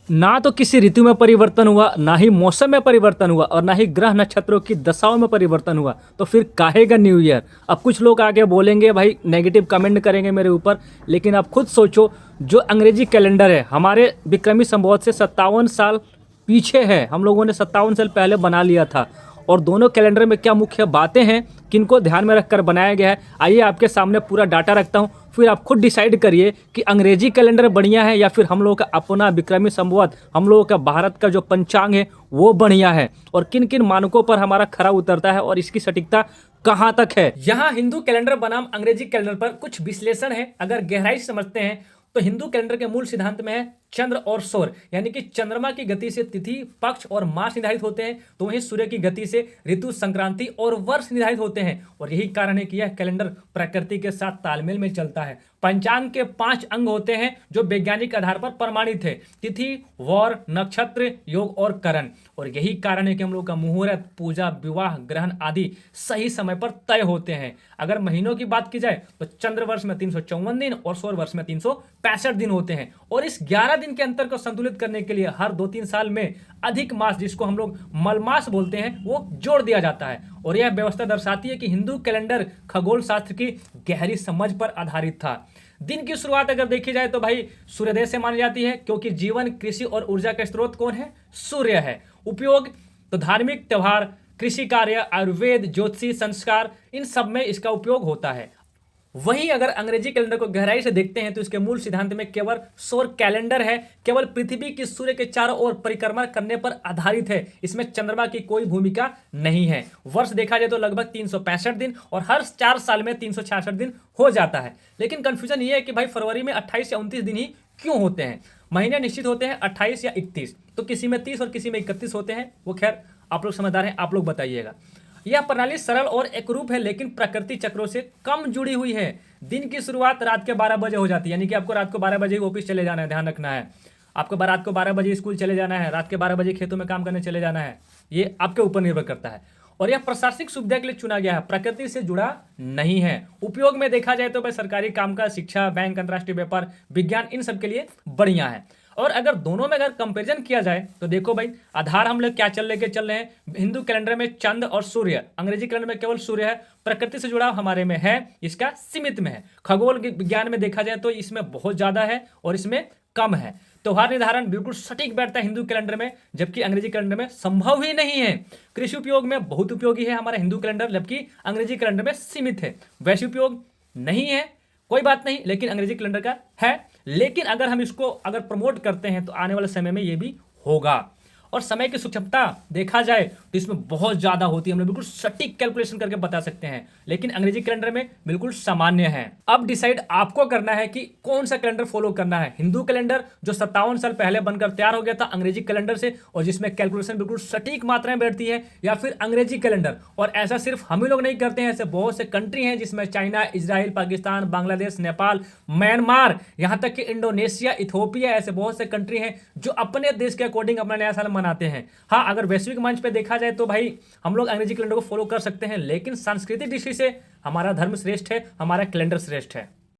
ना तो किसी ऋतु में परिवर्तन हुआ, ना ही मौसम में परिवर्तन हुआ और ना ही ग्रह नक्षत्रों की दशाओं में परिवर्तन हुआ, तो फिर काहे का न्यू ईयर। अब कुछ लोग आके बोलेंगे भाई, नेगेटिव कमेंट करेंगे मेरे ऊपर, लेकिन आप खुद सोचो, जो अंग्रेजी कैलेंडर है हमारे विक्रमी संवत से 57 साल पीछे है, हम लोगों ने 57 साल पहले बना लिया था। और दोनों कैलेंडर में क्या मुख्य बातें हैं, किनको ध्यान में रखकर बनाया गया है, आइए आपके सामने पूरा डाटा रखता हूं, फिर आप खुद डिसाइड करिए कि अंग्रेजी कैलेंडर बढ़िया है या फिर हम लोगों का अपना विक्रमी संवत, हम लोगों का भारत का जो पंचांग है वो बढ़िया है, और किन किन मानकों पर हमारा खरा उतरता है और इसकी सटीकता कहाँ तक है। यहाँ हिंदू कैलेंडर बनाम अंग्रेजी कैलेंडर पर कुछ विश्लेषण है। अगर गहराई से समझते हैं तो हिंदू कैलेंडर के मूल सिद्धांत में है चंद्र और सौर, यानी कि चंद्रमा की गति से तिथि, पक्ष और मास निर्धारित होते हैं, तो वहीं सूर्य की गति से ऋतु, संक्रांति और वर्ष निर्धारित होते हैं। और यही कारण है कि यह कैलेंडर प्रकृति के साथ तालमेल में चलता है। पंचांग के 5 अंग होते हैं जो वैज्ञानिक आधार पर प्रमाणित है: तिथि, वार, नक्षत्र, योग और करण। और यही कारण है कि हम लोग का मुहूर्त, पूजा, विवाह, ग्रहण आदि सही समय पर तय होते हैं। अगर महीनों की बात की जाए तो चंद्र वर्ष में 354 दिन और सौर वर्ष में 365 दिन होते हैं। और इस 11 दिन के अंतर को संतुलित करने के लिए हर 2-3 साल में अधिक मास, जिसको हम लोग मलमास बोलते हैं, वो जोड़ दिया जाता है। और यह व्यवस्था दर्शाती है कि हिंदू कैलेंडर खगोल शास्त्र की गहरी समझ पर आधारित था। दिन की शुरुआत अगर देखी जाए तो भाई सूर्योदय से मानी जाती है, क्योंकि जीवन, कृषि और ऊर्जा का स्रोत कौन है? सूर्य है। उपयोग तो धार्मिक त्योहार, कृषि कार्य, आयुर्वेद, ज्योतिषी, संस्कार, इन सब में इसका उपयोग होता है। वहीं अगर अंग्रेजी कैलेंडर को गहराई से देखते हैं तो इसके मूल सिद्धांत में केवल सौर कैलेंडर है, केवल पृथ्वी की सूर्य के चारों ओर परिक्रमा करने पर आधारित है। इसमें चंद्रमा की कोई भूमिका नहीं है। वर्ष देखा जाए तो लगभग 365 दिन और हर 4 साल में 366 दिन हो जाता है। लेकिन कंफ्यूजन ये है कि भाई फरवरी में 28 या 29 दिन ही क्यों होते हैं? महीने निश्चित होते हैं 28 या 31, तो किसी में 30 और किसी में 31 होते हैं। वो खैर आप लोग समझदार हैं, आप लोग बताइएगा। यह प्रणाली सरल और एकरूप है, लेकिन प्रकृति चक्रों से कम जुड़ी हुई है। दिन की शुरुआत रात के 12 बजे हो जाती है, यानी कि आपको रात को 12 बजे ही ऑफिस चले जाना है, ध्यान रखना है। आपको रात को 12 बजे स्कूल चले जाना है, रात के 12 बजे खेतों में काम करने चले जाना है। ये आपके ऊपर निर्भर करता है। और यह प्रशासनिक सुविधा के लिए चुना गया है, प्रकृति से जुड़ा नहीं है। उपयोग में देखा जाए तो भाई सरकारी कामकाज, शिक्षा, बैंक, अंतर्राष्ट्रीय व्यापार, विज्ञान, इन सब के लिए बढ़िया है। और अगर दोनों में अगर कंपैरिजन किया जाए तो देखो भाई, आधार हम लोग क्या चल रहे हैं। हिंदू कैलेंडर में चंद्र और सूर्य, अंग्रेजी कैलेंडर में केवल सूर्य है। प्रकृति से जुड़ाव हमारे में है, इसका सीमित में है। खगोल विज्ञान में देखा जाए तो इसमें बहुत ज्यादा है और इसमें कम है। त्योहार निर्धारण बिल्कुल सटीक बैठता है हिंदू कैलेंडर में, जबकि अंग्रेजी कैलेंडर में संभव ही नहीं है। कृषि उपयोग में बहुत उपयोगी है हमारा हिंदू कैलेंडर, जबकि अंग्रेजी कैलेंडर में सीमित है। वैश्य उपयोग नहीं है, कोई बात नहीं, लेकिन अंग्रेजी कैलेंडर का है। लेकिन अगर हम इसको अगर प्रमोट करते हैं तो आने वाले समय में ये भी होगा। और समय की सूक्ष्मता देखा जाए तो इसमें बहुत ज्यादा होती है, हम लोग बिल्कुल सटीक कैलकुलेशन करके बता सकते हैं, लेकिन अंग्रेजी कैलेंडर में बिल्कुल सामान्य है। अब डिसाइड आपको करना है कि कौन सा कैलेंडर फॉलो करना है। हिंदू कैलेंडर जो 57 साल पहले बनकर तैयार हो गया था अंग्रेजी कैलेंडर से, और जिसमें कैलकुलेशन बिल्कुल सटीक मात्राएं बैठती है, या फिर अंग्रेजी कैलेंडर। और ऐसा सिर्फ हम ही लोग नहीं करते हैं, ऐसे बहुत से कंट्री हैं जिसमें China, Israel, Pakistan, Bangladesh, Nepal, Myanmar, यहाँ तक कि इंडोनेशिया, इथियोपिया, ऐसे बहुत से कंट्री हैं जो अपने देश के अकॉर्डिंग अपना नया साल मनाते हैं। हाँ, अगर वैश्विक मंच पे देखा जाए तो भाई हम लोग अंग्रेजी कैलेंडर को फॉलो कर सकते हैं, लेकिन सांस्कृतिक दृष्टि से हमारा धर्म श्रेष्ठ है, हमारा कैलेंडर श्रेष्ठ है।